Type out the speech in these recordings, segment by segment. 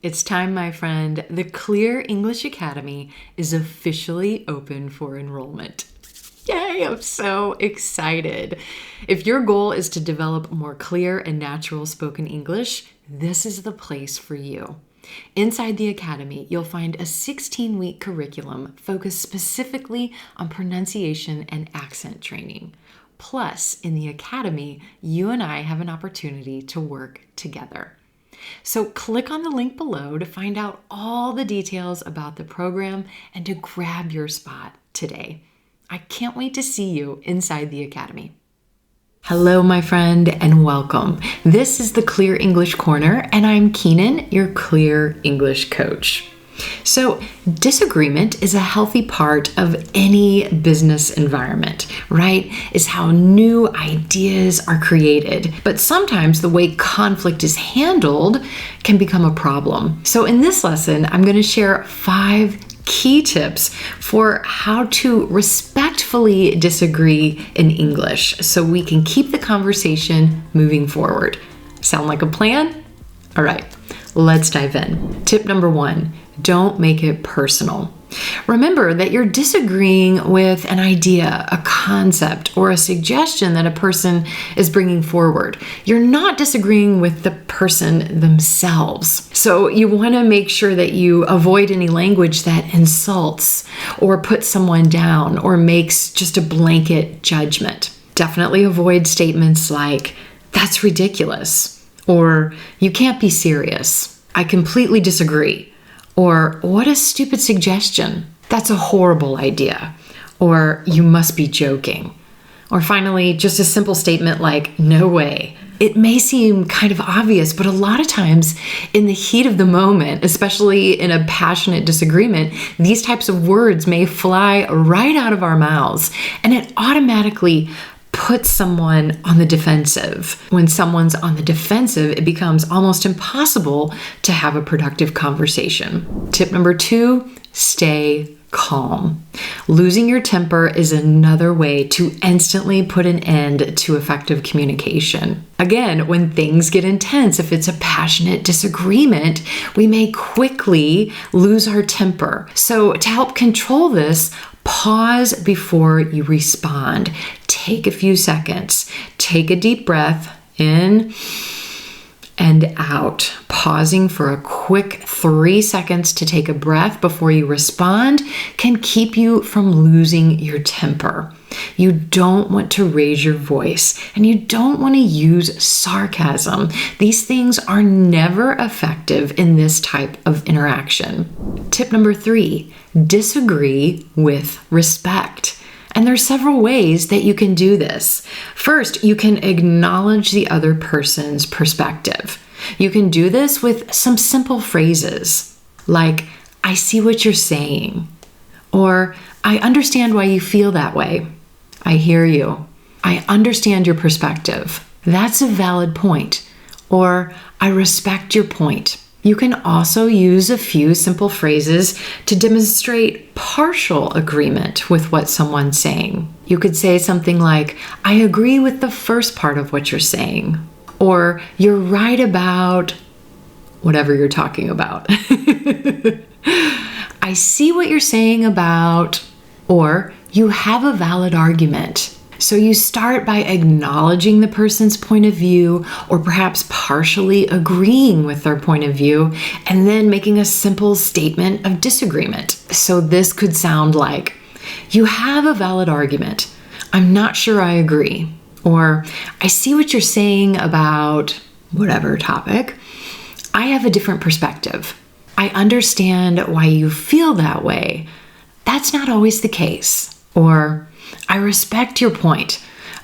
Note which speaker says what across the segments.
Speaker 1: It's time, my friend. The Clear English Academy is officially open for enrollment. Yay, I'm so excited. If your goal is to develop more clear and natural spoken English, this is the place for you. Inside the Academy, you'll find a 16-week curriculum focused specifically on pronunciation and accent training. Plus, in the Academy, you and I have an opportunity to work together. So click on the link below to find out all the details about the program and to grab your spot today. I can't wait to see you inside the Academy. Hello, my friend, and welcome. This is the Clear English Corner, and I'm Keenyn, your Clear English coach. So, disagreement is a healthy part of any business environment, right? It's how new ideas are created. But sometimes the way conflict is handled can become a problem. So in this lesson, I'm going to share 5 key tips for how to respectfully disagree in English so we can keep the conversation moving forward. Sound like a plan? All right, let's dive in. Tip number 1. Don't make it personal. Remember that you're disagreeing with an idea, a concept, or a suggestion that a person is bringing forward. You're not disagreeing with the person themselves. So you want to make sure that you avoid any language that insults or puts someone down or makes just a blanket judgment. Definitely avoid statements like, "That's ridiculous," or "You can't be serious," "I completely disagree," or "What a stupid suggestion," "That's a horrible idea," or "You must be joking." Or finally, just a simple statement like, "No way." It may seem kind of obvious, but a lot of times in the heat of the moment, especially in a passionate disagreement, these types of words may fly right out of our mouths, and it automatically puts someone on the defensive. When someone's on the defensive, it becomes almost impossible to have a productive conversation. Tip number 2, stay calm. Losing your temper is another way to instantly put an end to effective communication. Again, when things get intense, if it's a passionate disagreement, we may quickly lose our temper. So to help control this, pause before you respond. Take a few seconds. Take a deep breath in and out. Pausing for a quick 3 seconds to take a breath before you respond can keep you from losing your temper. You don't want to raise your voice, and you don't want to use sarcasm. These things are never effective in this type of interaction. Tip number 3, disagree with respect. And there are several ways that you can do this. First, you can acknowledge the other person's perspective. You can do this with some simple phrases like, "I see what you're saying," or "I understand why you feel that way." "I hear you." "I understand your perspective." "That's a valid point." Or "I respect your point." You can also use a few simple phrases to demonstrate partial agreement with what someone's saying. You could say something like, "I agree with the first part of what you're saying," or "You're right about whatever you're talking about." "I see what you're saying about," or "You have a valid argument." So you start by acknowledging the person's point of view, or perhaps partially agreeing with their point of view, and then making a simple statement of disagreement. So this could sound like, "You have a valid argument. I'm not sure I agree." Or, "I see what you're saying about whatever topic. I have a different perspective. I understand why you feel that way. That's not always the case." Or, "I respect your point.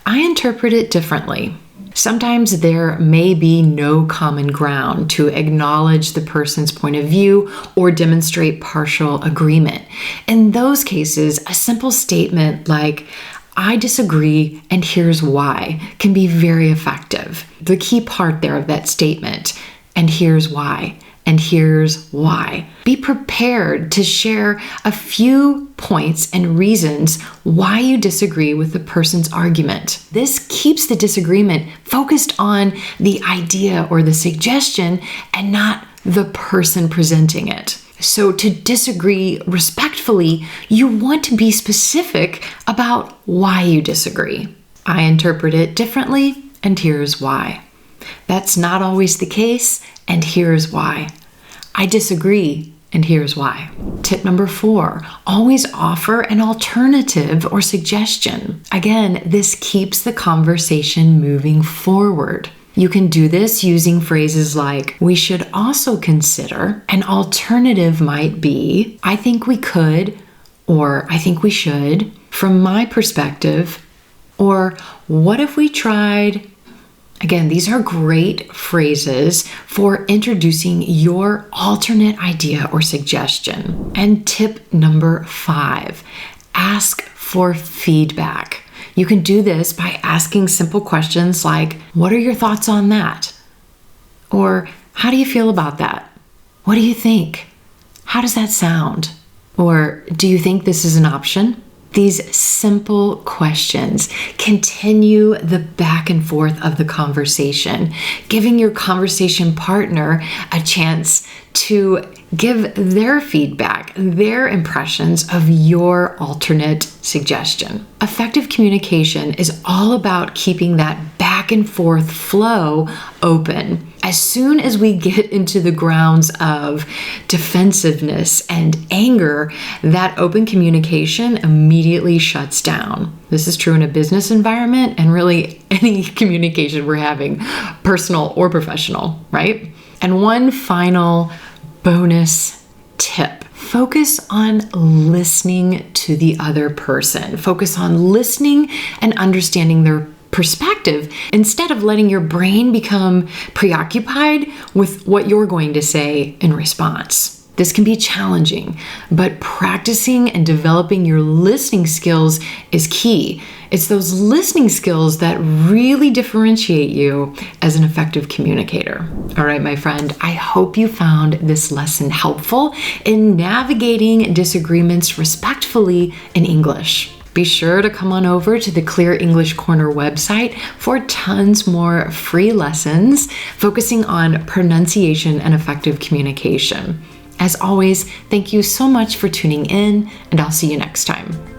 Speaker 1: I interpret it differently." Sometimes there may be no common ground to acknowledge the person's point of view or demonstrate partial agreement. In those cases, a simple statement like, "I disagree and here's why," can be very effective. The key part there of that statement, "and here's why," and here's why. Be prepared to share a few points and reasons why you disagree with the person's argument. This keeps the disagreement focused on the idea or the suggestion and not the person presenting it. So to disagree respectfully, you want to be specific about why you disagree. I interpret it differently, and here's why. That's not always the case, and here's why. I disagree, and here's why. Tip number 4, always offer an alternative or suggestion. Again, this keeps the conversation moving forward. You can do this using phrases like, we should also consider. An alternative might be, I think we could, or I think we should, from my perspective, or what if we tried? Again, these are great phrases for introducing your alternate idea or suggestion. And tip number 5, ask for feedback. You can do this by asking simple questions like, what are your thoughts on that? Or, how do you feel about that? What do you think? How does that sound? Or, do you think this is an option? These simple questions continue the back and forth of the conversation, giving your conversation partner a chance to give their feedback, their impressions of your alternate suggestion. Effective communication is all about keeping that back and forth flow open. As soon as we get into the grounds of defensiveness and anger, that open communication immediately shuts down. This is true in a business environment and really any communication we're having, personal or professional, right? And one final bonus tip. Focus on listening to the other person. Focus on listening and understanding their perspective instead of letting your brain become preoccupied with what you're going to say in response. This can be challenging, but practicing and developing your listening skills is key. It's those listening skills that really differentiate you as an effective communicator. All right, my friend, I hope you found this lesson helpful in navigating disagreements respectfully in English. Be sure to come on over to the Clear English Corner website for tons more free lessons focusing on pronunciation and effective communication. As always, thank you so much for tuning in, and I'll see you next time.